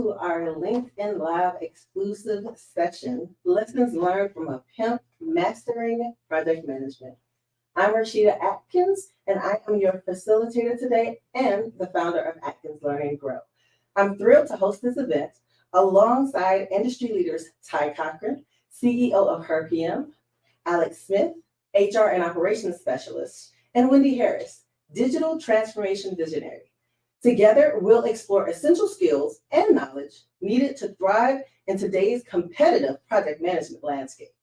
to our LinkedIn Live exclusive session, Lessons Learned from a Pimp Mastering Project Management. I'm Rashida Atkins, and I am your facilitator today and the founder of Atkins Learn and Grow. I'm thrilled to host this event alongside industry leaders Ty Cochran, CEO of Her PM, Alex Smith, HR and Operations Specialist, and Wendy Harris, Digital Transformation Visionary. Together, we'll explore essential skills and knowledge needed to thrive in today's competitive project management landscape.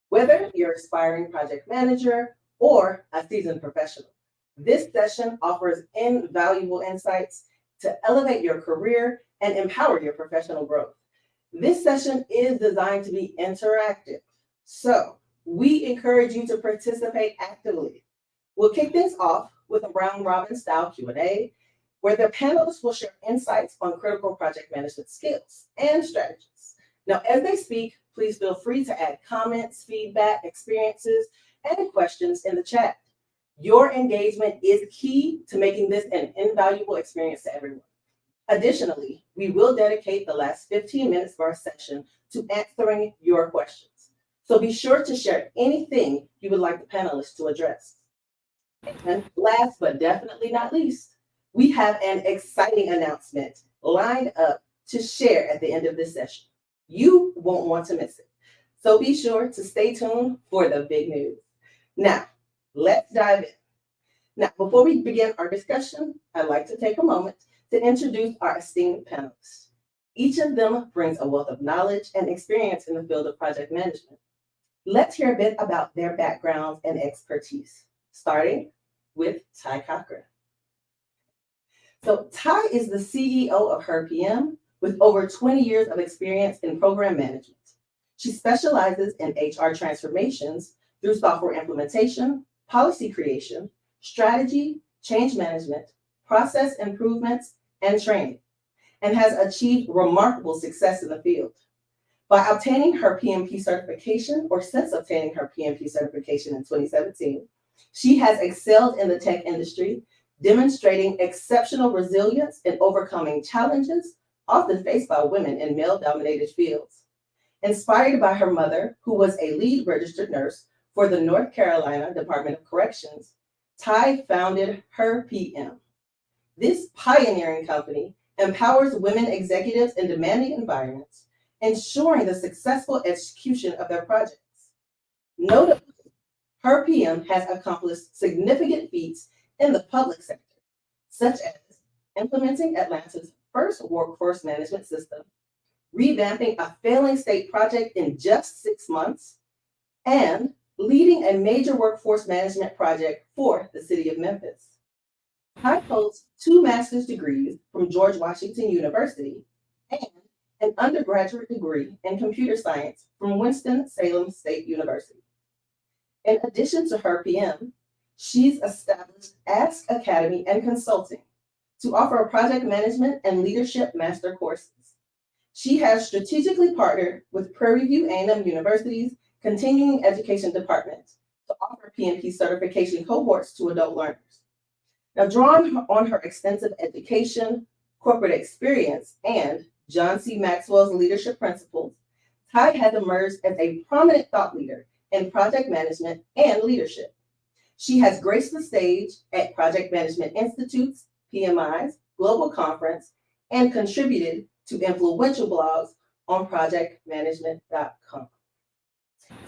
Whether you're an aspiring project manager or a seasoned professional, this session offers invaluable insights to elevate your career and empower your professional growth. This session is designed to be interactive, so we encourage you to participate actively. We'll kick things off with a round-robin style Q&A, where the panelists will share insights on critical project management skills and strategies. Now, as they speak, please feel free to add comments, feedback, experiences, and questions in the chat. Your engagement is key to making this an invaluable experience to everyone. Additionally, we will dedicate the last 15 minutes of our session to answering your questions. So be sure to share anything you would like the panelists to address. And last but definitely not least, we have an exciting announcement lined up to share at the end of this session. You won't want to miss it. So be sure to stay tuned for the big news. Now, let's dive in. Now, before we begin our discussion, I'd like to take a moment to introduce our esteemed panelists. Each of them brings a wealth of knowledge and experience in the field of project management. Let's hear a bit about their backgrounds and expertise, starting with Ty Cochran. So Ty is the CEO of Her PM with over 20 years of experience in program management. She specializes in HR transformations through software implementation, policy creation, strategy, change management, process improvements, and training, and has achieved remarkable success in the field. By obtaining her PMP certification, or since obtaining her PMP certification in 2017, she has excelled in the tech industry, demonstrating exceptional resilience in overcoming challenges often faced by women in male-dominated fields. Inspired by her mother, who was a lead registered nurse for the North Carolina Department of Corrections, Ty founded Her PM. This pioneering company empowers women executives in demanding environments, ensuring the successful execution of their projects. Notably, Her PM has accomplished significant feats in the public sector, such as implementing Atlanta's first workforce management system, revamping a failing state project in just 6 months, and leading a major workforce management project for the city of Memphis. Ty holds 2 master's degrees from George Washington University and an undergraduate degree in computer science from Winston-Salem State University. In addition to Her PM, she's established Ask Academy and Consulting to offer project management and leadership master courses. She has strategically partnered with Prairie View A&M University's Continuing Education Department to offer PMP certification cohorts to adult learners. Now, drawing on her extensive education, corporate experience, and John C. Maxwell's leadership principles, Ty has emerged as a prominent thought leader in project management and leadership. She has graced the stage at Project Management Institute's PMI's Global Conference and contributed to influential blogs on projectmanagement.com.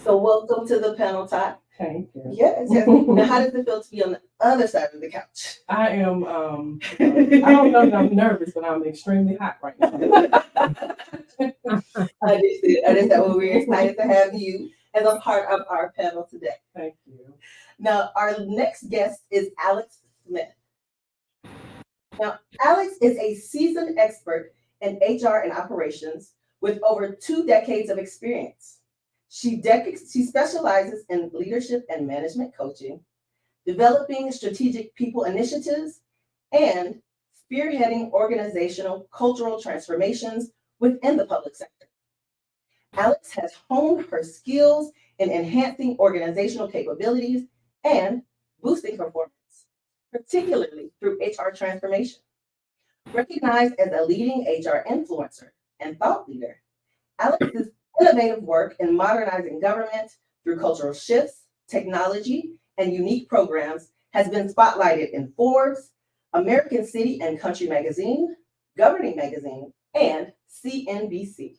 So welcome to the panel, Ty. Thank you. Yes. Now, how does it feel to be on the other side of the couch? I am, I don't know that I'm nervous, but I'm extremely hot right now. Understood. Well, we're excited to have you as a part of our panel today. Thank you. Now, our next guest is Alex Smith. Now, Alex is a seasoned expert in HR and operations with over 2 decades of experience. She specializes in leadership and management coaching, developing strategic people initiatives, and spearheading organizational cultural transformations within the public sector. Alex has honed her skills in enhancing organizational capabilities and boosting performance, particularly through HR transformation. Recognized as a leading HR influencer and thought leader, Alex's innovative work in modernizing government through cultural shifts, technology, and unique programs has been spotlighted in Forbes, American City and Country Magazine, Governing Magazine, and CNBC.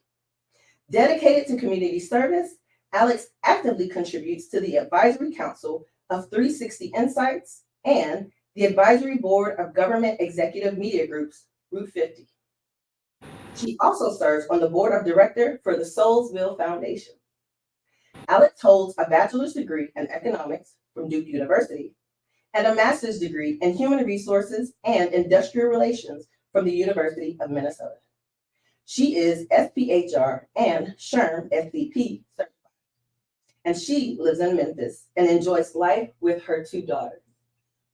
Dedicated to community service, Alex actively contributes to the Advisory Council of 360 Insights and the Advisory Board of Government Executive Media Groups, Route 50. She also serves on the board of directors for the Soulsville Foundation. Alex holds a bachelor's degree in economics from Duke University and a master's degree in human resources and industrial relations from the University of Minnesota. She is SPHR and SHRM SCP certified, and she lives in Memphis and enjoys life with her 2 daughters.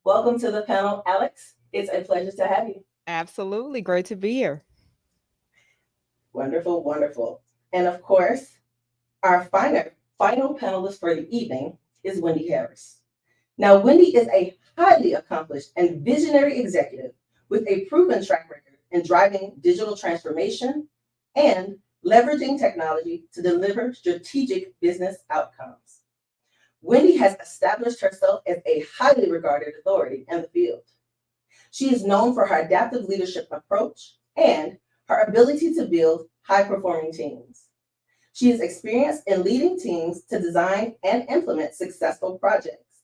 Welcome to the panel, Alex. It's a pleasure to have you. Absolutely. Great to be here. Wonderful, wonderful. And of course, our final panelist for the evening is Wendy Harris. Now, Wendy is a highly accomplished and visionary executive with a proven track record in driving digital transformation and leveraging technology to deliver strategic business outcomes. Wendy has established herself as a highly regarded authority in the field. She is known for her adaptive leadership approach and her ability to build high-performing teams. She is experienced in leading teams to design and implement successful projects,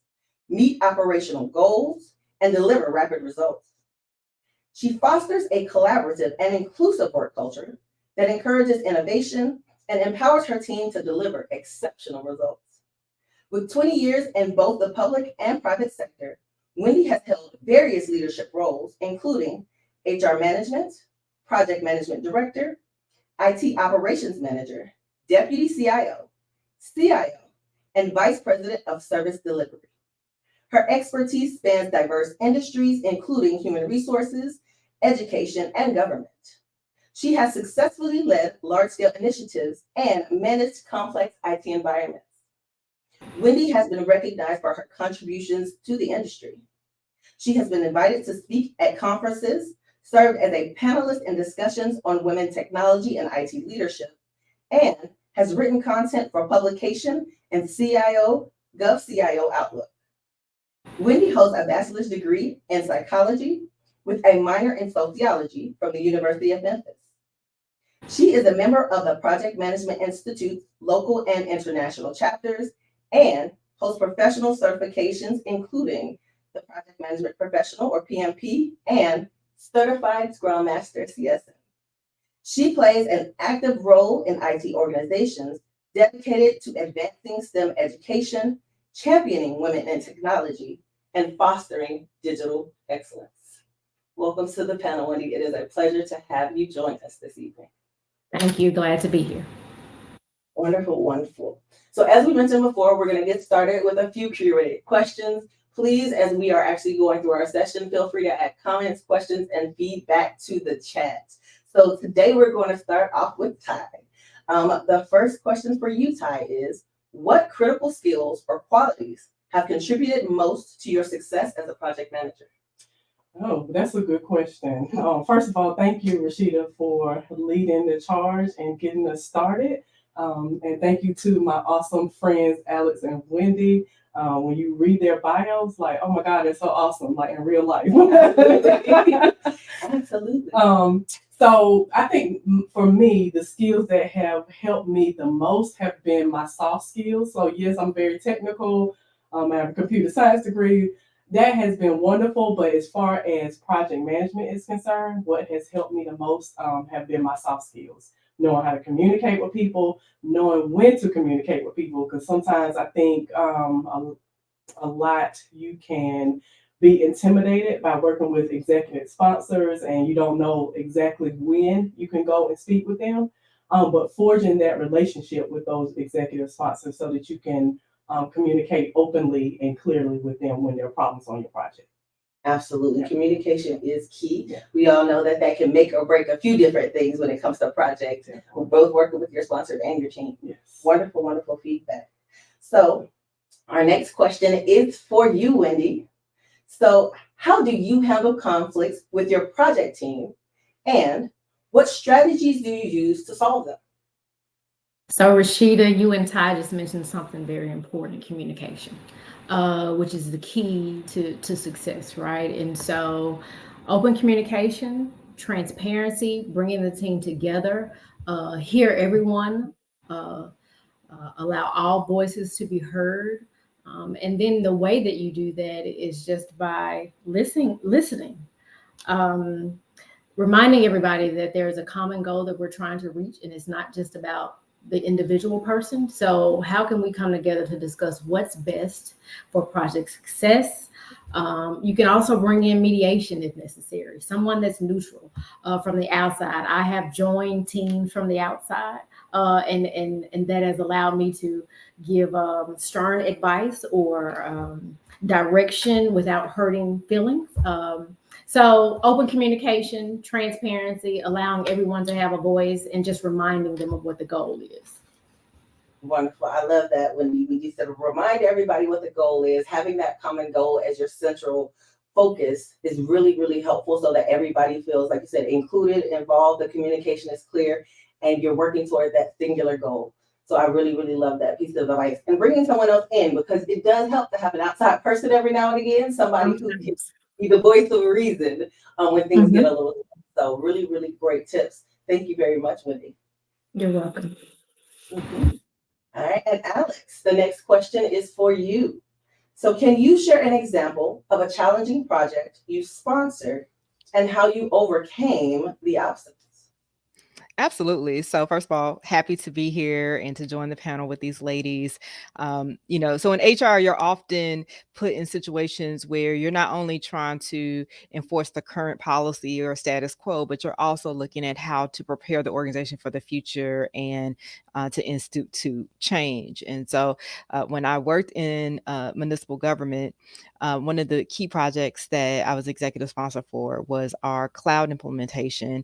meet operational goals, and deliver rapid results. She fosters a collaborative and inclusive work culture that encourages innovation and empowers her team to deliver exceptional results. With 20 years in both the public and private sector, Wendy has held various leadership roles, including HR management, project management director, IT operations manager, deputy CIO, CIO, and vice president of service delivery. Her expertise spans diverse industries, including human resources, education, and government. She has successfully led large-scale initiatives and managed complex IT environments. Wendy has been recognized for her contributions to the industry. She has been invited to speak at conferences, served as a panelist in discussions on women technology and IT leadership, and has written content for publication in CIO, GovCIO Outlook. Wendy holds a bachelor's degree in psychology with a minor in sociology from the University of Memphis. She is a member of the Project Management Institute's local and international chapters and holds professional certifications, including the Project Management Professional, or PMP, and Certified Scrum Master, CSM. She plays an active role in IT organizations dedicated to advancing STEM education, championing women in technology, and fostering digital excellence. Welcome to the panel, Wendy. It is a pleasure to have you join us this evening. Thank you. Glad to be here. Wonderful, wonderful. So as we mentioned before, we're going to get started with a few curated questions. Please, as we are actually going through our session, feel free to add comments, questions, and feedback to the chat. So today we're going to start off with Ty. The first question for you, Ty, is what critical skills or qualities have contributed most to your success as a project manager? Oh, that's a good question. First of all, thank you, Rashida, for leading the charge and getting us started. And thank you to my awesome friends, Alex and Wendy. When you read their bios, like, oh my God, it's so awesome, like in real life. Absolutely. So I think for me, the skills that have helped me the most have been my soft skills. So yes, I'm very technical. I have a computer science degree. That has been wonderful, but as far as project management is concerned, what has helped me the most have been my soft skills. Knowing how to communicate with people, knowing when to communicate with people, because sometimes I think a lot you can be intimidated by working with executive sponsors and you don't know exactly when you can go and speak with them, but forging that relationship with those executive sponsors so that you can communicate openly and clearly with them when there are problems on your project. Absolutely. Yeah. Communication is key. Yeah. We all know that can make or break a few different things when it comes to projects. Yeah. We're both working with your sponsor and your team. Yes. Wonderful, wonderful feedback. So our next question is for you, Wendy. So how do you handle conflicts with your project team And what strategies do you use to solve them? So Rashida, you and Ty just mentioned something very important, communication, which is the key to success, right? And so open communication, transparency, bringing the team together, hear everyone, uh, allow all voices to be heard. And then the way that you do that is just by listening. Um, Reminding everybody that there is a common goal that we're trying to reach, and it's not just about the individual person. So, how can we come together to discuss what's best for project success? You can also bring in mediation if necessary, someone that's neutral from the outside. I have joined teams from the outside, and that has allowed me to give stern advice or direction without hurting feelings. So open communication, transparency, allowing everyone to have a voice, and just reminding them of what the goal is. Wonderful. I love that when you said remind everybody what the goal is. Having that common goal as your central focus is really, really helpful so that everybody feels, like you said, included, involved, the communication is clear, and you're working toward that singular goal. So I really, really love that piece of advice. And bringing someone else in, because it does help to have an outside person every now and again, somebody who can be the voice of reason when things get a little. So really, really great tips. Thank you very much, Wendy. You're welcome. Mhm. All right, and Alex, the next question is for you. So can you share an example of a challenging project you sponsored and how you overcame the obstacles? Absolutely. So first of all, happy to be here and to join the panel with these ladies. So in HR, you're often put in situations where you're not only trying to enforce the current policy or status quo, but you're also looking at how to prepare the organization for the future and to institute change. And so when I worked in municipal government, one of the key projects that I was executive sponsor for was our cloud implementation,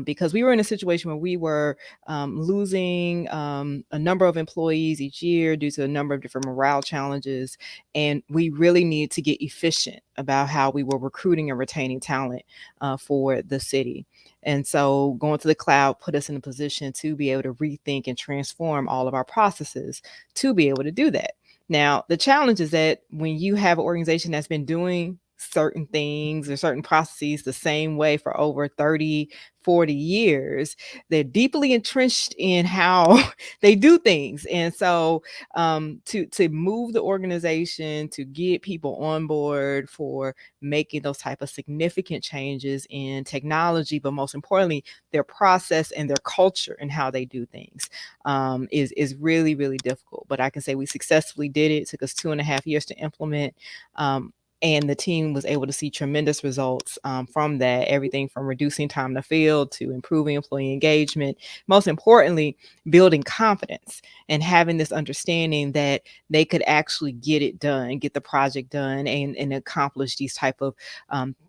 because we were in a situation where we were losing a number of employees each year due to a number of different morale challenges. And we really needed to get efficient about how we were recruiting and retaining talent for the city. And so going to the cloud put us in a position to be able to rethink and transform all of our processes to be able to do that. Now, the challenge is that when you have an organization that's been doing certain things or certain processes the same way for over 30, 40 years, they're deeply entrenched in how they do things. And so to move the organization, to get people on board for making those type of significant changes in technology, but most importantly, their process and their culture and how they do things is really, really difficult. But I can say we successfully did it. It took us 2.5 years to implement. And the team was able to see tremendous results from that, everything from reducing time to field to improving employee engagement, most importantly, building confidence and having this understanding that they could actually get it done, get the project done and accomplish these type of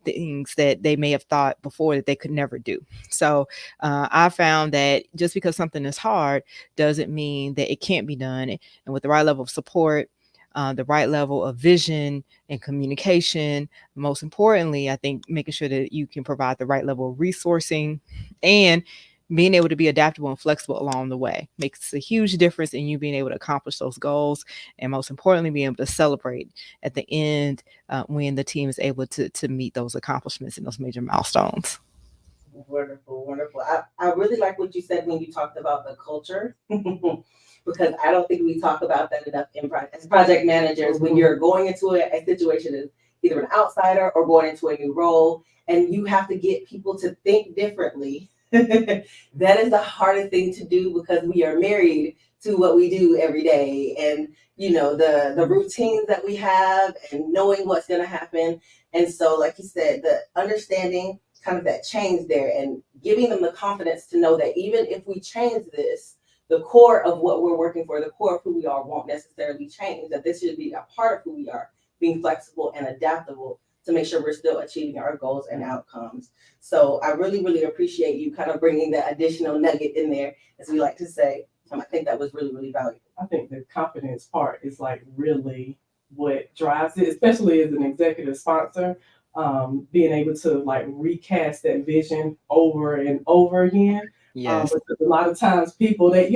things that they may have thought before that they could never do. So I found that just because something is hard doesn't mean that it can't be done. And with the right level of support, the right level of vision and communication. Most importantly, I think making sure that you can provide the right level of resourcing and being able to be adaptable and flexible along the way makes a huge difference in you being able to accomplish those goals. And most importantly, being able to celebrate at the end when the team is able to meet those accomplishments and those major milestones. Wonderful, wonderful. I really like what you said when you talked about the culture. Because I don't think we talk about that enough as project managers. When you're going into a situation as either an outsider or going into a new role, and you have to get people to think differently. That is the hardest thing to do because we are married to what we do every day, and the routines that we have, and knowing what's going to happen. And so, like you said, the understanding kind of that change there, and giving them the confidence to know that even if we change this, the core of what we're working for, the core of who we are won't necessarily change, that this should be a part of who we are, being flexible and adaptable to make sure we're still achieving our goals and outcomes. So I really, really appreciate you kind of bringing that additional nugget in there, as we like to say. I think that was really, really valuable. I think the confidence part is like really what drives it, especially as an executive sponsor. being able to like recast that vision over and over again. Yes. But a lot of times people that,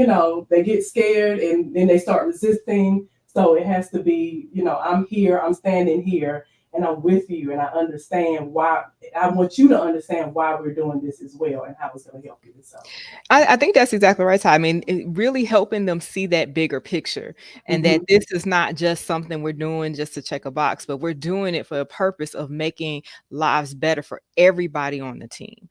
they get scared and then they start resisting. So it has to be, I'm here, I'm standing here, and I'm with you, and I understand why. I want you to understand why we're doing this as well and how it's going to help you. So I think that's exactly right, Ty. I mean, really helping them see that bigger picture, and that this is not just something we're doing just to check a box, but we're doing it for the purpose of making lives better for everybody on the team.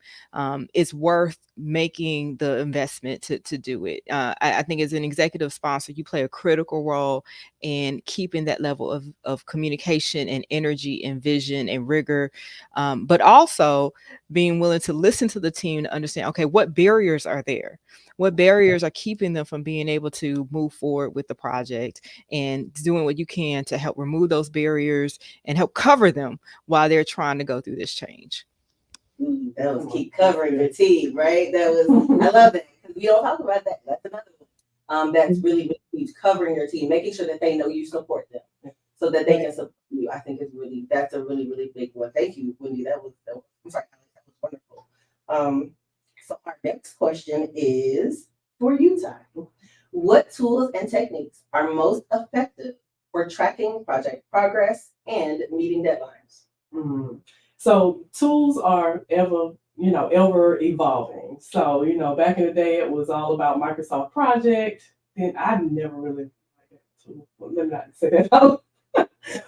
It's worth making the investment to do it. I think as an executive sponsor, you play a critical role in keeping that level of communication and energy and vision and rigor, but also being willing to listen to the team to understand, okay, what barriers are there? What barriers are keeping them from being able to move forward with the project, and doing what you can to help remove those barriers and help cover them while they're trying to go through this change. That was keep covering your team, right? That was, I love that, because we don't talk about that. That's another one. That's really, really huge, covering your team, making sure that they know you support them so that they can support you. I think that's a really, really big one. Thank you, Wendy. I'm sorry, Alex, that was wonderful. So our next question is for you, Ty. What tools and techniques are most effective for tracking project progress and meeting deadlines? So tools are ever evolving. So, back in the day, it was all about Microsoft Project. Then I never really like that tool. Well, let me not say that.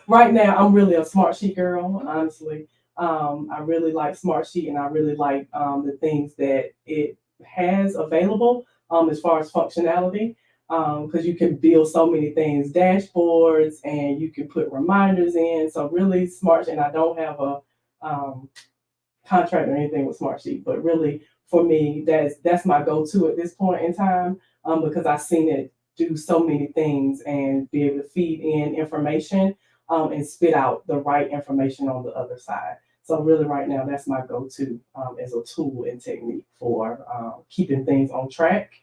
Right now, I'm really a Smartsheet girl, honestly. I really like Smartsheet, and I really like the things that it has available as far as functionality, because you can build so many things, dashboards, and you can put reminders in. So really Smart, and I don't have a contract or anything with Smartsheet, but really for me, that's my go-to at this point in time, because I've seen it do so many things and be able to feed in information and spit out the right information on the other side. So really right now, that's my go-to as a tool and technique for keeping things on track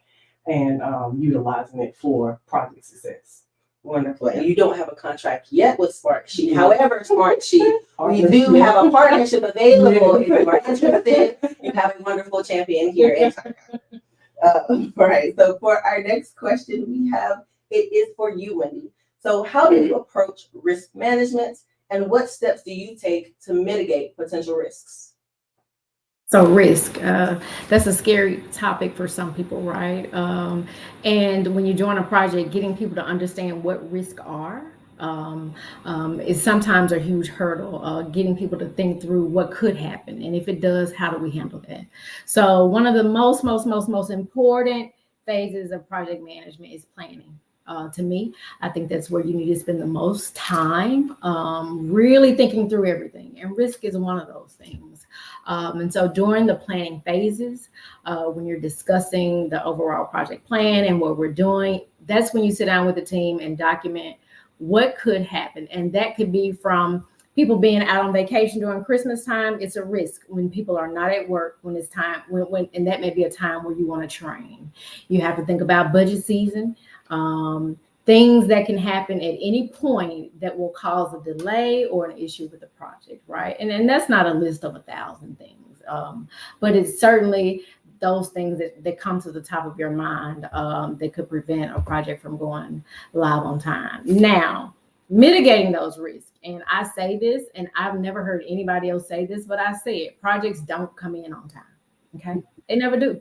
and utilizing it for project success. Wonderful. And you don't have a contract yet with Smartsheet. However, Smartsheet, we do have a partnership available. If you are interested, you have a wonderful champion here. Right. So for our next question, it is for you, Wendy. So how do you approach risk management, and what steps do you take to mitigate potential risks? So risk, that's a scary topic for some people, right? And when you join a project, getting people to understand what risks are is sometimes a huge hurdle. Getting people to think through what could happen, and if it does, how do we handle that? So one of the most important phases of project management is planning. To me, I think that's where you need to spend the most time really thinking through everything, and risk is one of those things. And so during the planning phases, when you're discussing the overall project plan and what we're doing, that's when you sit down with the team and document what could happen. And that could be from people being out on vacation during Christmas time. It's a risk when people are not at work, when it's time, and that may be a time where you want to train. You have to think about budget season. Things that can happen at any point that will cause a delay or an issue with the project, right? And that's not a list of 1,000 things, but it's certainly those things that come to the top of your mind that could prevent a project from going live on time. Now, mitigating those risks, and I say this, and I've never heard anybody else say this, but I say it: projects don't come in on time. Okay, they never do.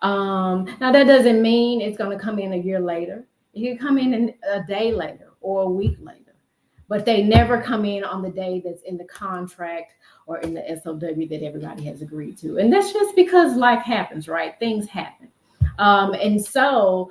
Now that doesn't mean it's going to come in a year later. It can come in a day later or a week later, but they never come in on the day that's in the contract or in the SOW that everybody has agreed to. And that's just because life happens, right? Things happen. And so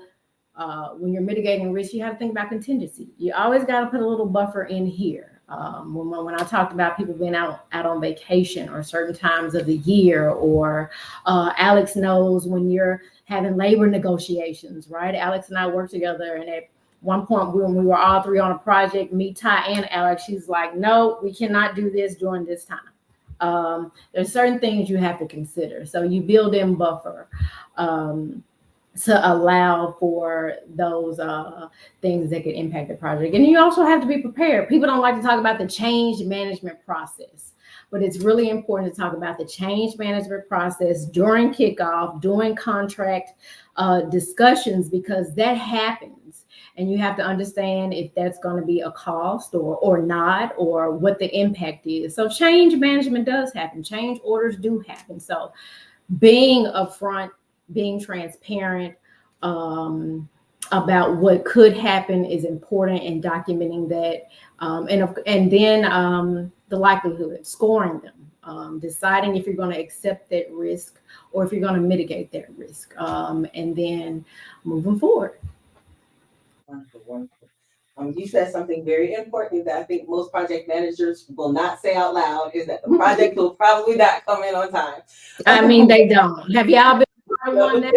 when you're mitigating risk, you have to think about contingency. You always got to put a little buffer in here. When I talked about people being out on vacation or certain times of the year, or Alex knows when you're having labor negotiations, right? Alex and I work together, and at one point when we were all three on a project, me, Ty, and Alex, she's like, no, we cannot do this during this time. There's certain things you have to consider. So you build in buffer to allow for those things that could impact the project. And you also have to be prepared. People don't like to talk about the change management process. but it's really important to talk about the change management process during kickoff, during contract discussions, because that happens. And you have to understand if that's going to be a cost or not, or what the impact is. So change management does happen. Change orders do happen. So being upfront, being transparent about what could happen is important, and documenting that, and then the likelihood, scoring them, deciding if you're going to accept that risk or if you're going to mitigate that risk, and then moving forward. Wonderful, wonderful. You said something very important that I think most project managers will not say out loud, is that the project will probably not come in on time. I mean, they don't. Have y'all been part of one that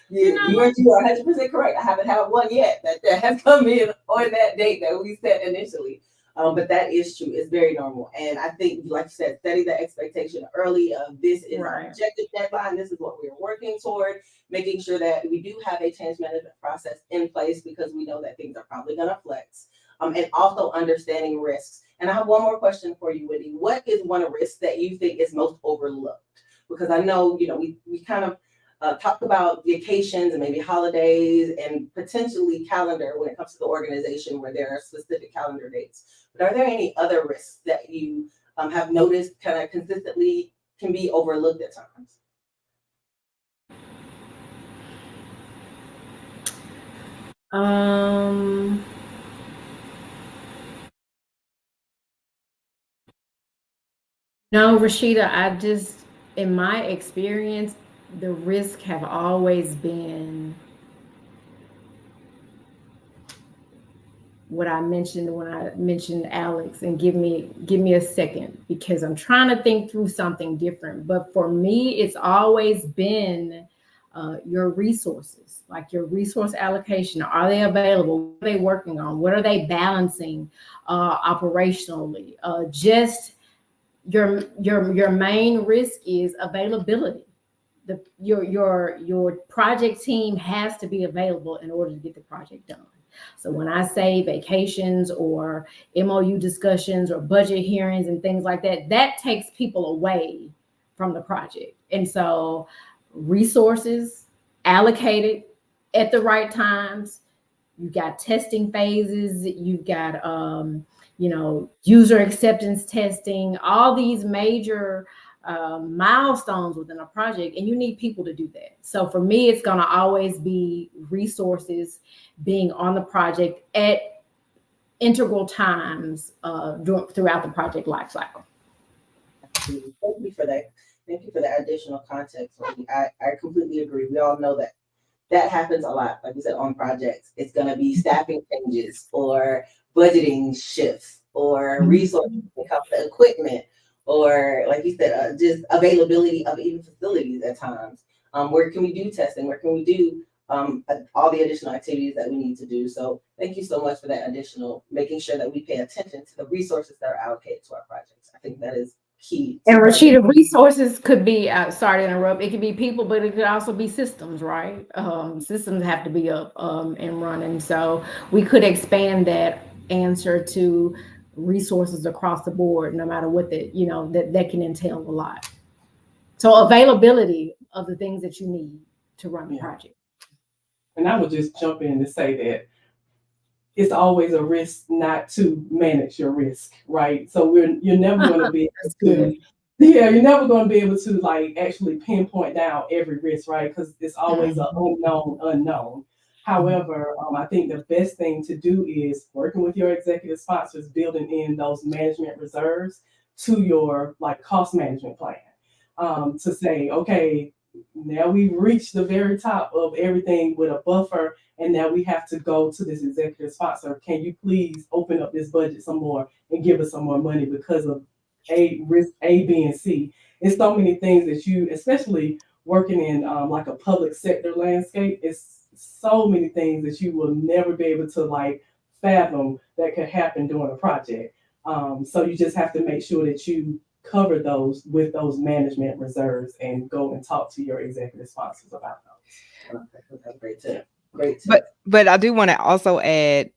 You are 100% correct. I haven't had one yet that has come in on that date that we set initially. But that is true. It's very normal. And I think, like you said, setting the expectation early of this is our objective deadline. This is what we're working toward, making sure that we do have a change management process in place, because we know that things are probably going to flex. And also understanding risks. And I have one more question for you, Whitney. What is one risk that you think is most overlooked? Because I know, we kind of talked about vacations and maybe holidays and potentially calendar when it comes to the organization where there are specific calendar dates. But are there any other risks that you have noticed kind of consistently can be overlooked at times? No, Rashida, in my experience, the risks have always been what I mentioned when I mentioned Alex, and give me a second, because I'm trying to think through something different. But for me, it's always been your resources, like your resource allocation. Are they available? What are they working on? What are they balancing operationally? Just your main risk is availability. Your project team has to be available in order to get the project done. So when I say vacations or MOU discussions or budget hearings and things like that, that takes people away from the project. And so resources allocated at the right times. You've got testing phases. You've got, user acceptance testing, all these major milestones within a project, and you need people to do that. So for me, it's going to always be resources being on the project at integral times throughout the project lifecycle. Thank you for that. Thank you for that additional context. I completely agree. We all know that happens a lot. Like you said, on projects, it's going to be staffing changes or budgeting shifts or resources when it comes to equipment, or like you said, just availability of even facilities at times. Where can we do testing? Where can we do all the additional activities that we need to do? So thank you so much for that additional, making sure that we pay attention to the resources that are allocated to our projects. I think that is key. And Rashida, resources could be, sorry to interrupt, it could be people, but it could also be systems, right? Systems have to be up and running. So we could expand that answer to resources across the board, no matter what that can entail a lot. So availability of the things that you need to run the project. And I would just jump in and say that it's always a risk not to manage your risk, right? So you're never going to be you're never going to be able to like actually pinpoint down every risk, right? Because it's always an unknown. However, I think the best thing to do is working with your executive sponsors, building in those management reserves to your like cost management plan, to say, okay, now we've reached the very top of everything with a buffer, and now we have to go to this executive sponsor. Can you please open up this budget some more and give us some more money because of risk A, B, and C? It's so many things that you, especially working in like a public sector landscape, it's so many things that you will never be able to like fathom that could happen during a project. So you just have to make sure that you cover those with those management reserves and go and talk to your executive sponsors about those. That's a great tip. Great tip. But I do want to also add,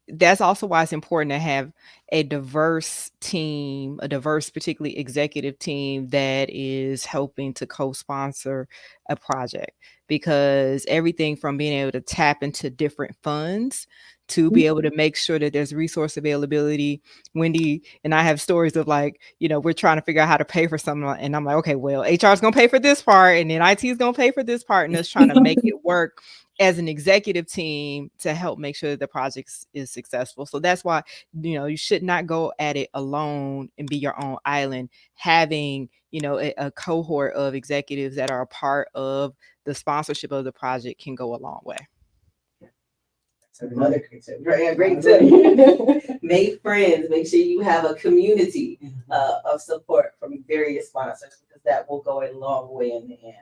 that's also why it's important to have a diverse team, a diverse, particularly executive team that is helping to co-sponsor a project, because everything from being able to tap into different funds to be able to make sure that there's resource availability. Wendy and I have stories of like, we're trying to figure out how to pay for something. And I'm like, okay, well, HR is going to pay for this part and then IT is going to pay for this part. And us trying to make it work as an executive team to help make sure that the project is successful. So that's why, you should not go at it alone and be your own island. Having, a cohort of executives that are a part of the sponsorship of the project can go a long way. Another great tip. Great tip. Make friends. Make sure you have a community of support from various sponsors, because that will go a long way in the end.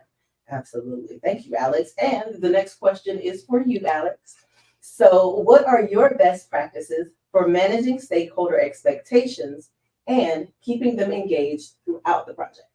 Absolutely. Thank you, Alex. And the next question is for you, Alex. So what are your best practices for managing stakeholder expectations and keeping them engaged throughout the project?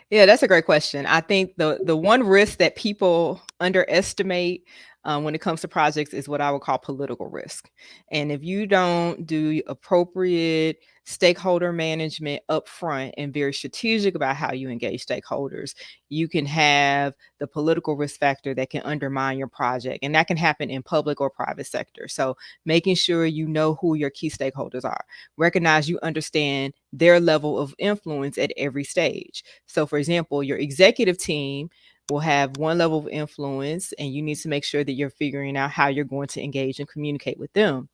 Yeah, that's a great question. I think the one risk that people underestimate when it comes to projects is what I would call political risk. And if you don't do appropriate stakeholder management upfront and very strategic about how you engage stakeholders, you can have the political risk factor that can undermine your project. And that can happen in public or private sector. So making sure you know who your key stakeholders are, recognize you understand their level of influence at every stage. So for example, your executive team will have one level of influence, and you need to make sure that you're figuring out how you're going to engage and communicate with them.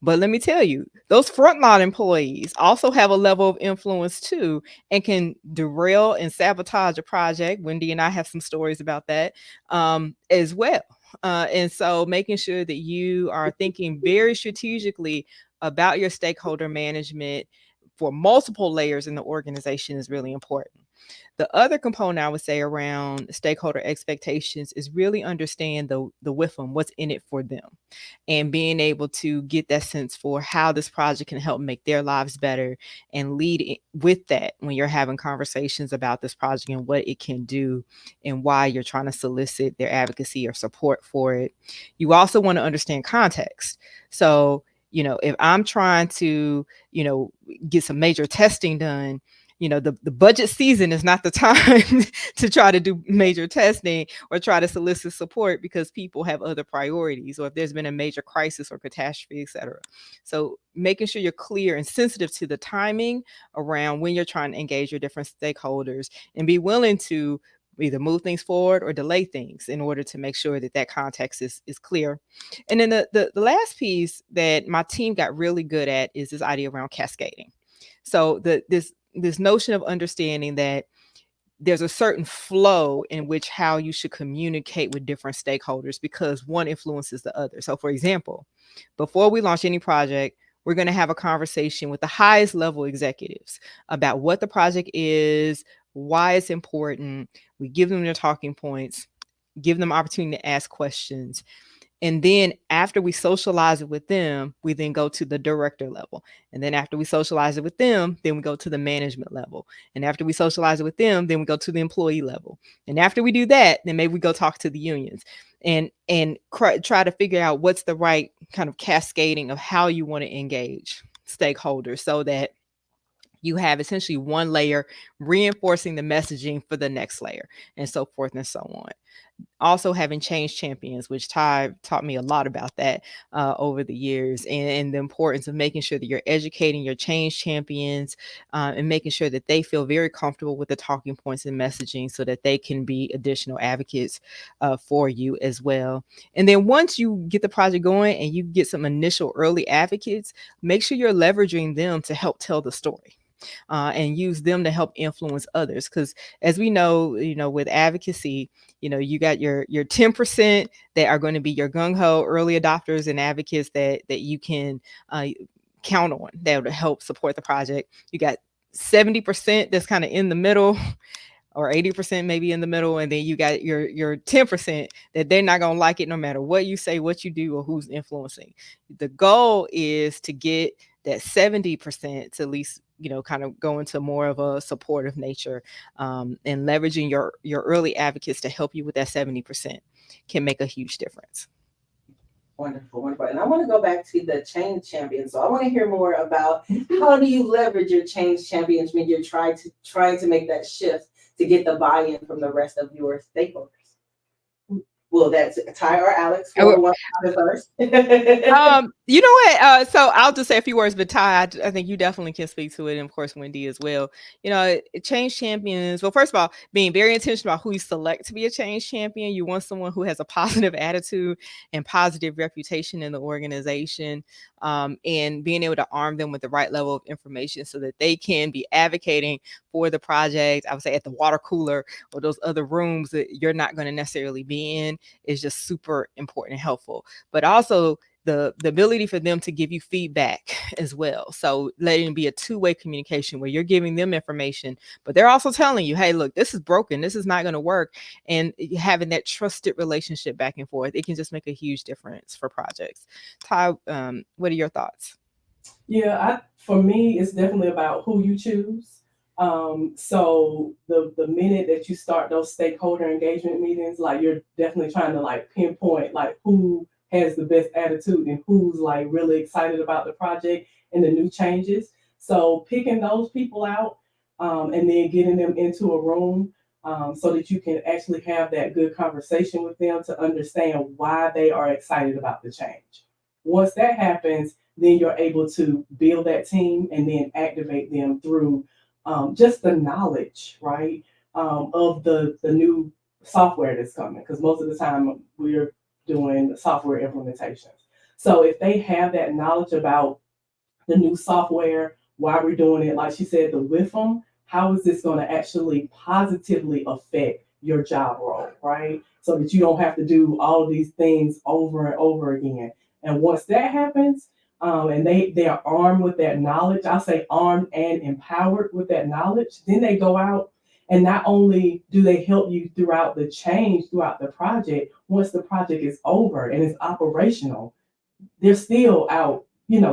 But let me tell you, those frontline employees also have a level of influence too, and can derail and sabotage a project. Wendy and I have some stories about that as well. And so making sure that you are thinking very strategically about your stakeholder management for multiple layers in the organization is really important. The other component I would say around stakeholder expectations is really understand the with them, what's in it for them, and being able to get that sense for how this project can help make their lives better, and lead with that when you're having conversations about this project and what it can do and why you're trying to solicit their advocacy or support for it. You also want to understand context. So, if I'm trying to, get some major testing done, the budget season is not the time to try to do major testing or try to solicit support, because people have other priorities, or if there's been a major crisis or catastrophe, et cetera. So making sure you're clear and sensitive to the timing around when you're trying to engage your different stakeholders, and be willing to either move things forward or delay things in order to make sure that that context is clear. And then the last piece that my team got really good at is this idea around cascading. So this notion of understanding that there's a certain flow in which how you should communicate with different stakeholders, because one influences the other. So for example, before we launch any project, we're going to have a conversation with the highest level executives about what the project is, why it's important. We give them their talking points, give them opportunity to ask questions. And then after we socialize it with them, we then go to the director level. And then after we socialize it with them, then we go to the management level. And after we socialize it with them, then we go to the employee level. And after we do that, then maybe we go talk to the unions and try to figure out what's the right kind of cascading of how you want to engage stakeholders, so that you have essentially one layer reinforcing the messaging for the next layer, and so forth and so on. Also having change champions, which Ty taught me a lot about that over the years, and the importance of making sure that you're educating your change champions and making sure that they feel very comfortable with the talking points and messaging, so that they can be additional advocates for you as well. And then once you get the project going and you get some initial early advocates, make sure you're leveraging them to help tell the story. And use them to help influence others. Because as we know, with advocacy, you got your 10% that are going to be your gung-ho early adopters and advocates that you can count on, that would help support the project. You got 70% that's kind of in the middle, or 80% maybe in the middle, and then you got your 10% that they're not going to like it no matter what you say, what you do, or who's influencing. The goal is to get that 70% to at least kind of go into more of a supportive nature, and leveraging your early advocates to help you with that 70% can make a huge difference. Wonderful, wonderful. And I want to go back to the change champions. So I want to hear more about how do you leverage your change champions when you're trying to make that shift to get the buy-in from the rest of your stakeholders. Well, that's Ty or Alex. Whoever wants to go first. You know what? So I'll just say a few words, but Ty, I think you definitely can speak to it, and of course Wendy as well. Change champions. Well, first of all, being very intentional about who you select to be a change champion. You want someone who has a positive attitude and positive reputation in the organization, and being able to arm them with the right level of information so that they can be advocating for the project. I would say at the water cooler or those other rooms that you're not going to necessarily be in is just super important and helpful. But also the ability for them to give you feedback as well. So letting it be a two-way communication where you're giving them information, but they're also telling you, hey, look, this is broken. This is not going to work. And having that trusted relationship back and forth, it can just make a huge difference for projects. Ty, what are your thoughts? Yeah, for me, it's definitely about who you choose. So the minute that you start those stakeholder engagement meetings, like you're definitely trying to like pinpoint like who has the best attitude and who's like really excited about the project and the new changes. So picking those people out, and then getting them into a room, so that you can actually have that good conversation with them to understand why they are excited about the change. Once that happens, then you're able to build that team and then activate them through just the knowledge, right, of the new software that's coming. Because most of the time we're doing software implementations. So if they have that knowledge about the new software, why we're doing it, like she said, the with them, how is this going to actually positively affect your job role, right? So that you don't have to do all of these things over and over again. And once that happens, and they are armed with that knowledge, I'll say armed and empowered with that knowledge, then they go out and not only do they help you throughout the change, throughout the project, once the project is over and it's operational, they're still out,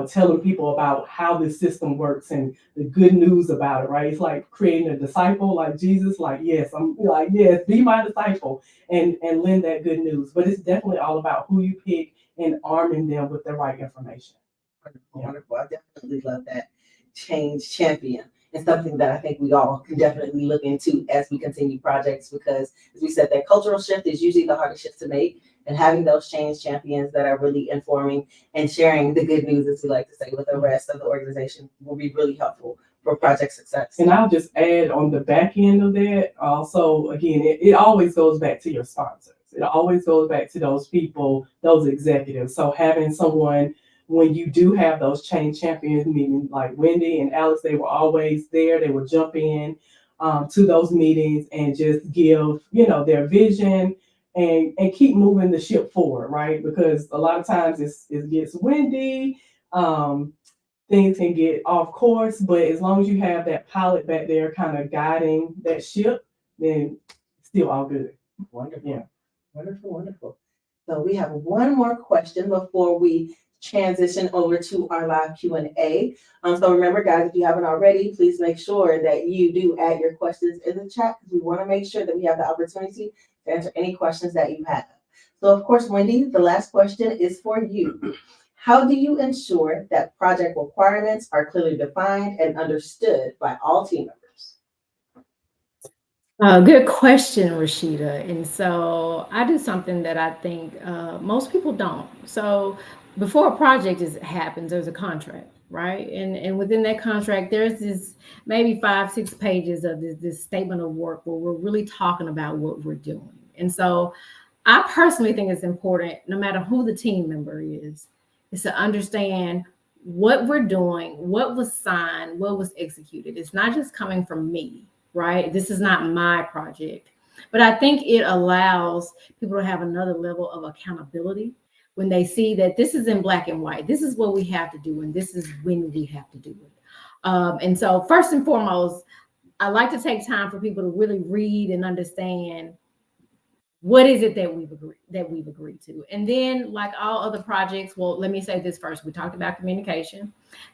telling people about how this system works and the good news about it, right? It's like creating a disciple like Jesus, like, yes, I'm like, yes, be my disciple and lend that good news. But it's definitely all about who you pick and arming them with the right information. Wonderful, wonderful. I definitely love that change champion. It's something that I think we all can definitely look into as we continue projects because, as we said, that cultural shift is usually the hardest shift to make. And having those change champions that are really informing and sharing the good news, as we like to say, with the rest of the organization will be really helpful for project success. And I'll just add on the back end of that, also, again, it always goes back to your sponsors. It always goes back to those people, those executives. So having someone, when you do have those change champions meetings, like Wendy and Alex, they were always there. They would jump in to those meetings and just give, their vision and keep moving the ship forward, right? Because a lot of times it gets windy, things can get off course, but as long as you have that pilot back there kind of guiding that ship, then it's still all good. Wonderful. Yeah. Wonderful, wonderful. So we have one more question before we transition over to our live Q&A. So remember, guys, if you haven't already, please make sure that you do add your questions in the chat because we want to make sure that we have the opportunity to answer any questions that you have. So, of course, Wendy, the last question is for you. How do you ensure that project requirements are clearly defined and understood by all team members? Good question, Rashida. And so I do something that I think most people don't. So before a project happens, there's a contract, right? And within that contract, there's this maybe 5-6 pages of this statement of work where we're really talking about what we're doing. And so I personally think it's important, no matter who the team member is to understand what we're doing, what was signed, what was executed. It's not just coming from me, right? This is not my project. But I think it allows people to have another level of accountability when they see that this is in black and white. This is what we have to do, and this is when we have to do it. And so first and foremost, I like to take time for people to really read and understand what is it that we've agreed to? And then, like all other projects, well, let me say this first. We talked about communication.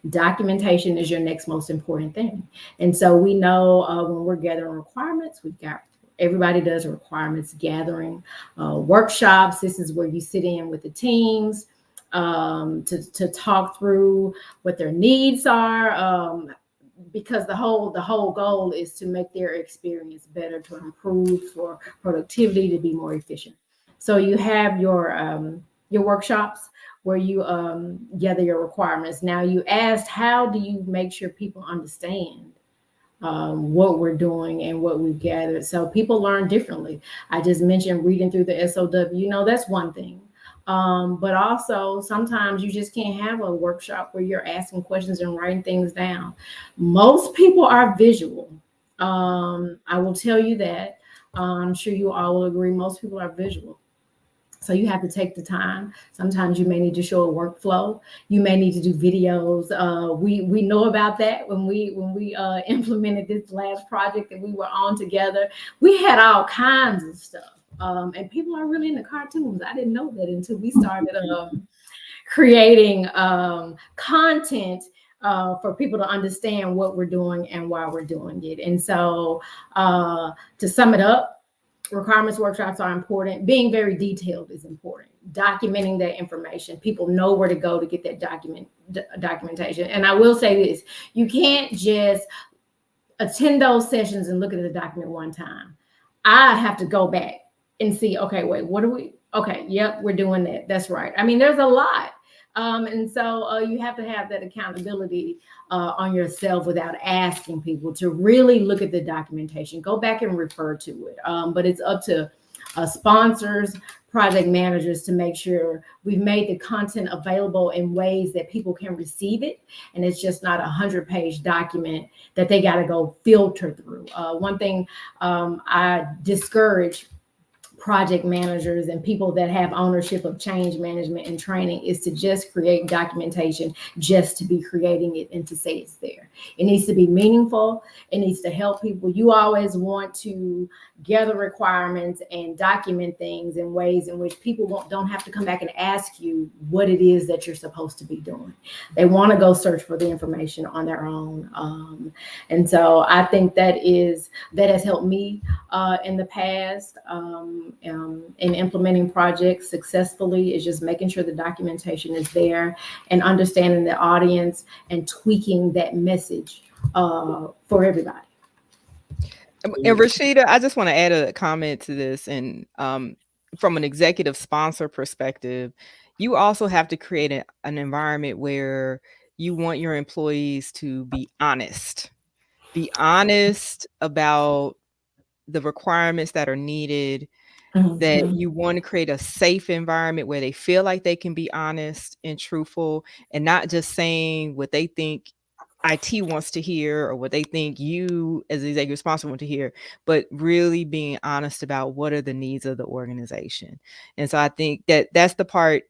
Documentation is your next most important thing. And so we know when we're gathering requirements, we've got everybody does requirements gathering workshops. This is where you sit in with the teams to talk through what their needs are. Because the whole goal is to make their experience better, to improve for productivity, to be more efficient. So you have your workshops where you gather your requirements. Now you asked, how do you make sure people understand what we're doing and what we've gathered? So people learn differently. I just mentioned reading through the SOW. You know, that's one thing. But also sometimes you just can't have a workshop where you're asking questions and writing things down. Most people are visual. I will tell you that. I'm sure you all will agree. Most people are visual. So you have to take the time. Sometimes you may need to show a workflow. You may need to do videos. We know about that when we implemented this last project that we were on together. We had all kinds of stuff. And people are really into cartoons. I didn't know that until we started creating content for people to understand what we're doing and why we're doing it. And so to sum it up, requirements workshops are important. Being very detailed is important. Documenting that information. People know where to go to get that documentation. And I will say this, you can't just attend those sessions and look at the document one time. I have to go back and see, okay, wait, what are we? Okay, yep, we're doing that. That's right. I mean, there's a lot. And so you have to have that accountability on yourself without asking people to really look at the documentation. Go back and refer to it. But it's up to sponsors, project managers to make sure we've made the content available in ways that people can receive it. And it's just not a 100-page document that they got to go filter through. One thing I discourage project managers and people that have ownership of change management and training is to just create documentation just to be creating it and to say it's there. It needs to be meaningful. It needs to help people. You always want to gather requirements and document things in ways in which people don't have to come back and ask you what it is that you're supposed to be doing. They want to go search for the information on their own. And so I think that has helped me in the past. In implementing projects successfully is just making sure the documentation is there and understanding the audience and tweaking that message for everybody. And Rashida, I just want to add a comment to this. And from an executive sponsor perspective, you also have to create an environment where you want your employees to be honest about the requirements that are needed, that you want to create a safe environment where they feel like they can be honest and truthful and not just saying what they think IT wants to hear or what they think you as the executive sponsor want to hear, but really being honest about what are the needs of the organization. And so I think that that's the part,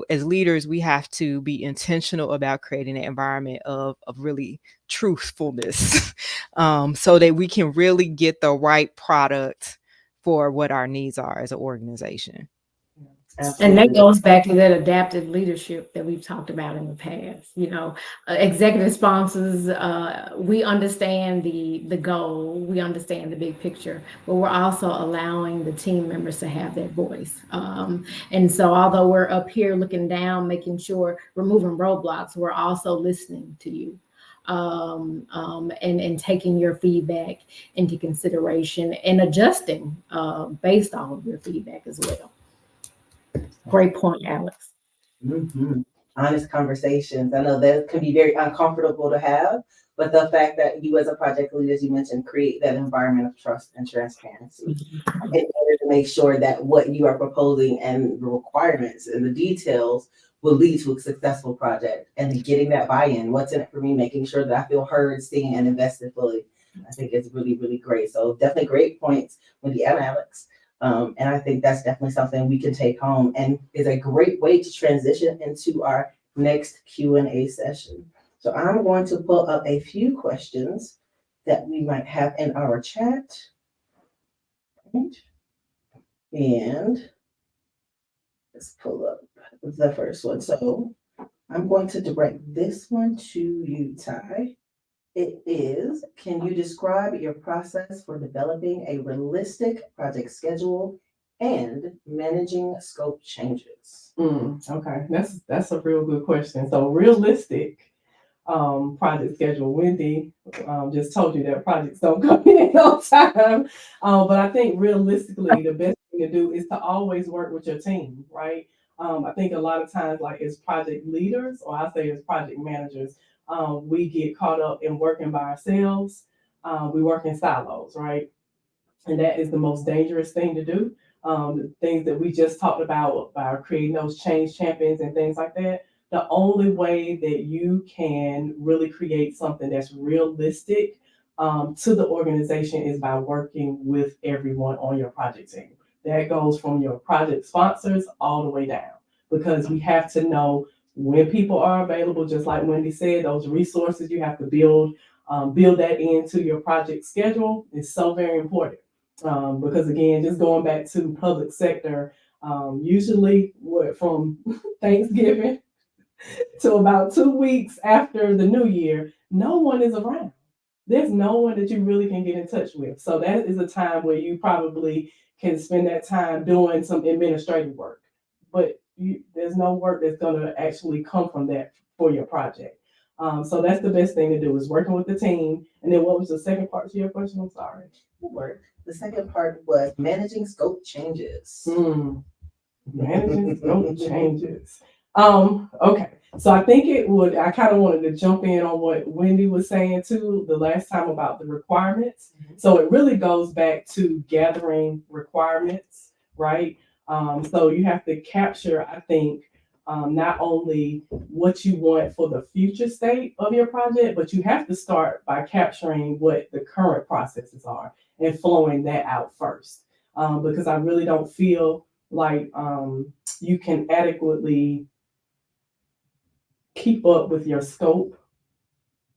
as leaders, we have to be intentional about creating an environment of really truthfulness so that we can really get the right product for what our needs are as an organization. Absolutely. And that goes back to that adaptive leadership that we've talked about in the past. Executive sponsors, we understand the goal, we understand the big picture, but we're also allowing the team members to have that voice. And so although we're up here looking down, making sure we're moving roadblocks, we're also listening to you. And taking your feedback into consideration and adjusting based on your feedback as well. Great point, Alex. Mm-hmm. Honest conversations. I know that can be very uncomfortable to have, but the fact that you as a project leader, as you mentioned, create that environment of trust and transparency in order to make sure that what you are proposing and the requirements and the details will lead to a successful project and getting that buy-in. What's in it for me? Making sure that I feel heard, seen, and invested fully. I think it's really, really great. So definitely great points, Wendy and Alex. And I think that's definitely something we can take home and is a great way to transition into our next Q&A session. So I'm going to pull up a few questions that we might have in our chat. Give And let's pull up the first one. So I'm going to direct this one to you, Ty. It is, can you describe your process for developing a realistic project schedule and managing scope changes? Okay, that's a real good question. So realistic project schedule. Wendy just told you that projects don't come in on time. But I think realistically, the best thing to do is to always work with your team, right? I think a lot of times, like as project leaders, or I say as project managers, we get caught up in working by ourselves. We work in silos, right? And that is the most dangerous thing to do. The things that we just talked about creating those change champions and things like that. The only way that you can really create something that's realistic to the organization is by working with everyone on your project team. That goes from your project sponsors all the way down, because we have to know when people are available. Just like Wendy said, those resources you have to build that into your project schedule is so very important. Because again, just going back to public sector, usually from Thanksgiving to about 2 weeks after the new year, no one is around. There's no one that you really can get in touch with. So that is a time where you probably can spend that time doing some administrative work. But there's no work that's going to actually come from that for your project. So that's the best thing to do, is working with the team. And then what was the second part to your question? I'm sorry. Work. The second part was managing scope changes. Managing scope changes. Okay. So I think I kind of wanted to jump in on what Wendy was saying too the last time about the requirements. So it really goes back to gathering requirements, right? So you have to capture, I think, not only what you want for the future state of your project, but you have to start by capturing what the current processes are and flowing that out first. Because I really don't feel like you can adequately keep up with your scope,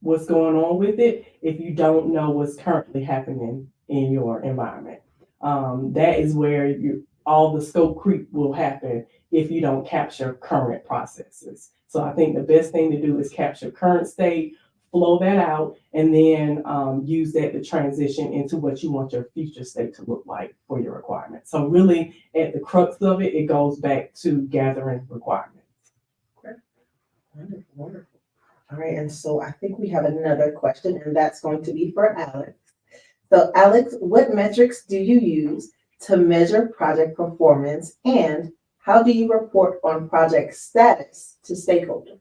what's going on with it, if you don't know what's currently happening in your environment. That is where all the scope creep will happen if you don't capture current processes. So I think the best thing to do is capture current state, flow that out, and then use that to transition into what you want your future state to look like for your requirements. So really, at the crux of it, it goes back to gathering requirements. Wonderful, wonderful. All right, and so I think we have another question, and that's going to be for Alex. So Alex, what metrics do you use to measure project performance, and how do you report on project status to stakeholders?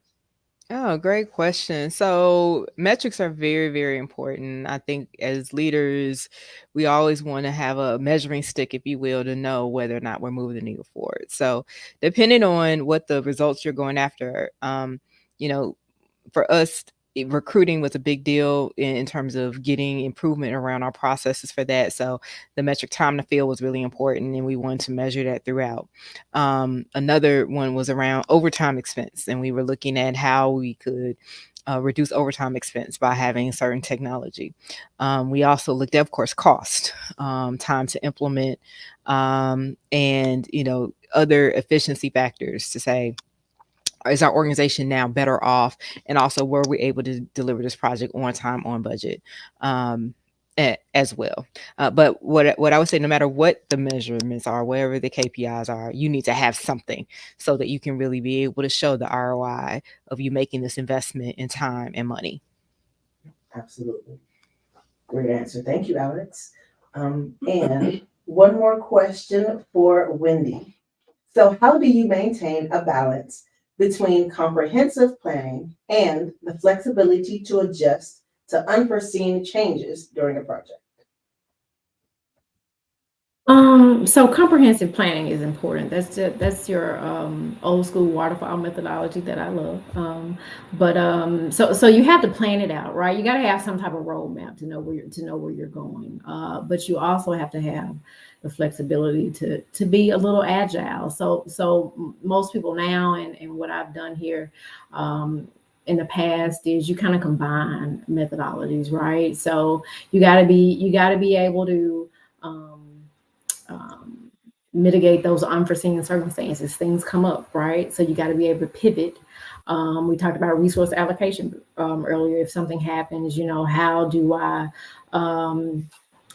Oh, great question. So metrics are very, very important. I think as leaders, we always want to have a measuring stick, if you will, to know whether or not we're moving the needle forward. So depending on what the results you're going after, you know, for us, recruiting was a big deal in terms of getting improvement around our processes for that. So the metric time to fill was really important, and we wanted to measure that throughout. Another one was around overtime expense, and we were looking at how we could reduce overtime expense by having certain technology. We also looked at, of course, cost, time to implement, and other efficiency factors to say, is our organization now better off, and also were we able to deliver this project on time, on budget, as well. But what I would say, no matter what the measurements are, wherever the KPIs are, you need to have something so that you can really be able to show the ROI of you making this investment in time and money. Absolutely. Great answer. Thank you, Alex. And one more question for Wendy. So how do you maintain a balance between comprehensive planning and the flexibility to adjust to unforeseen changes during a project? So comprehensive planning is important. That's your old school waterfall methodology that I love. So you have to plan it out, right? You got to have some type of roadmap to know where you're going. But you also have to have the flexibility to be a little agile. So most people now, and what I've done here in the past is you kind of combine methodologies, right? So you got to be able to mitigate those unforeseen circumstances. Things come up, right? So you got to be able to pivot. We talked about resource allocation earlier. If something happens, how do I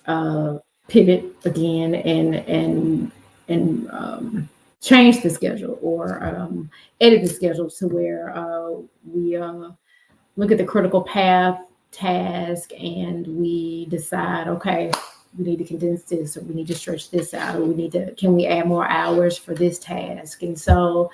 uh, pivot again and change the schedule or edit the schedule to where we look at the critical path task and we decide, okay, we need to condense this or we need to stretch this out or can we add more hours for this task? And so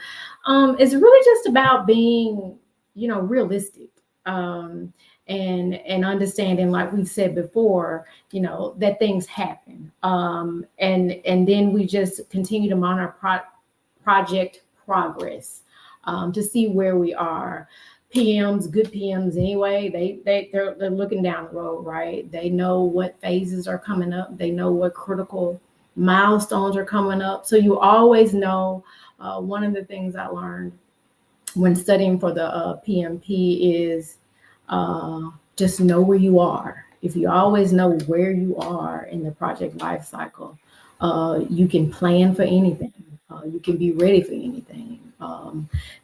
it's really just about being, realistic. And understanding, like we said before, that things happen. And then we just continue to monitor project progress to see where we are. Good PMs anyway, they're looking down the road, right? They know what phases are coming up. They know what critical milestones are coming up. So you always know. One of the things I learned when studying for the PMP is just know where you are. If you always know where you are in the project life cycle, you can plan for anything. You can be ready for anything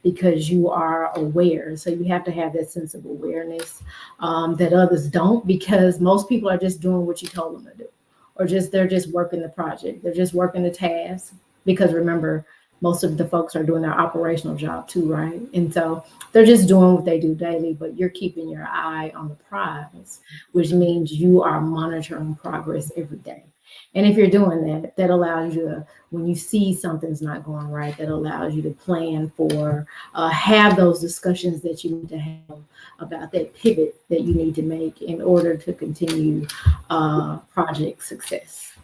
because you are aware. So you have to have that sense of awareness that others don't, because most people are just doing what you told them to do, or they're just working the project. They're just working the task, because remember, most of the folks are doing their operational job too, right? And so they're just doing what they do daily, but you're keeping your eye on the prize, which means you are monitoring progress every day. And if you're doing that, that allows you to, when you see something's not going right, that allows you to plan for, have those discussions that you need to have about that pivot that you need to make in order to continue project success.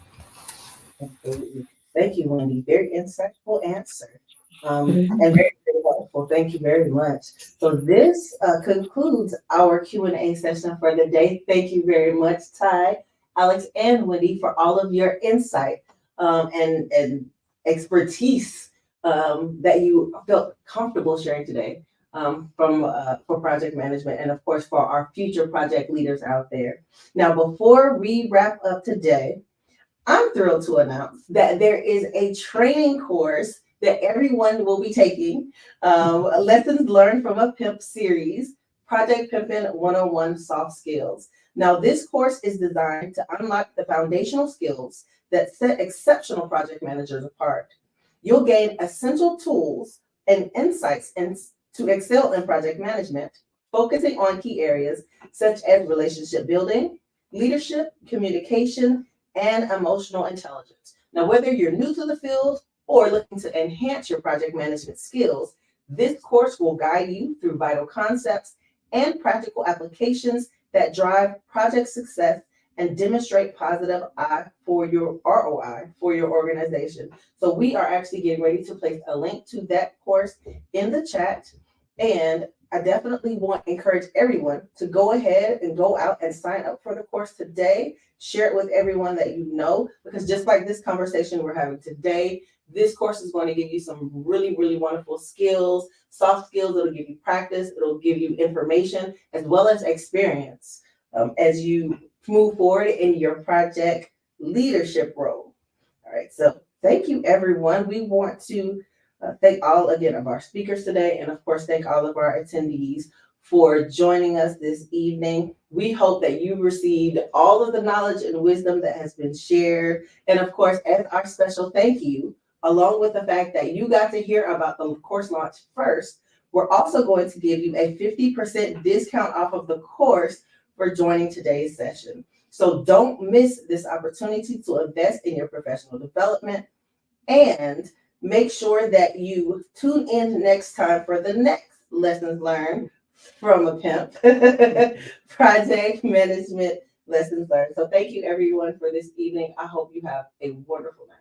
Absolutely. Thank you, Wendy. Very insightful answer. And very, very helpful. Thank you very much. So this concludes our Q&A session for the day. Thank you very much, Ty, Alex, and Wendy, for all of your insight and expertise that you felt comfortable sharing today for project management, and of course for our future project leaders out there. Now, before we wrap up today, I'm thrilled to announce that there is a training course that everyone will be taking, Lessons Learned from a Pimp series, Project Pimpin' 101 Soft Skills. Now, this course is designed to unlock the foundational skills that set exceptional project managers apart. You'll gain essential tools and insights to excel in project management, focusing on key areas such as relationship building, leadership, communication, and emotional intelligence. Now, whether you're new to the field or looking to enhance your project management skills, this course will guide you through vital concepts and practical applications that drive project success and demonstrate positive ROI for your organization. So we are actually getting ready to place a link to that course in the chat. And I definitely want to encourage everyone to go ahead and go out and sign up for the course today. Share it with everyone that you know, because just like this conversation we're having today, this course is going to give you some really, really wonderful skills, soft skills. It'll give you practice. It'll give you information as well as experience as you move forward in your project leadership role. All right, so thank you, everyone. We want to thank all again of our speakers today, and of course, thank all of our attendees for joining us this evening. We hope that you received all of the knowledge and wisdom that has been shared. And of course, as our special thank you, along with the fact that you got to hear about the course launch first, we're also going to give you a 50% discount off of the course for joining today's session. So don't miss this opportunity to invest in your professional development, and make sure that you tune in next time for the next Lessons Learned from a Pimp project management lessons learned. So thank you, everyone, for this evening. I hope you have a wonderful night.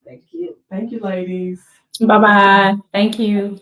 Thank you. Thank you, ladies. Bye-bye. Thank you.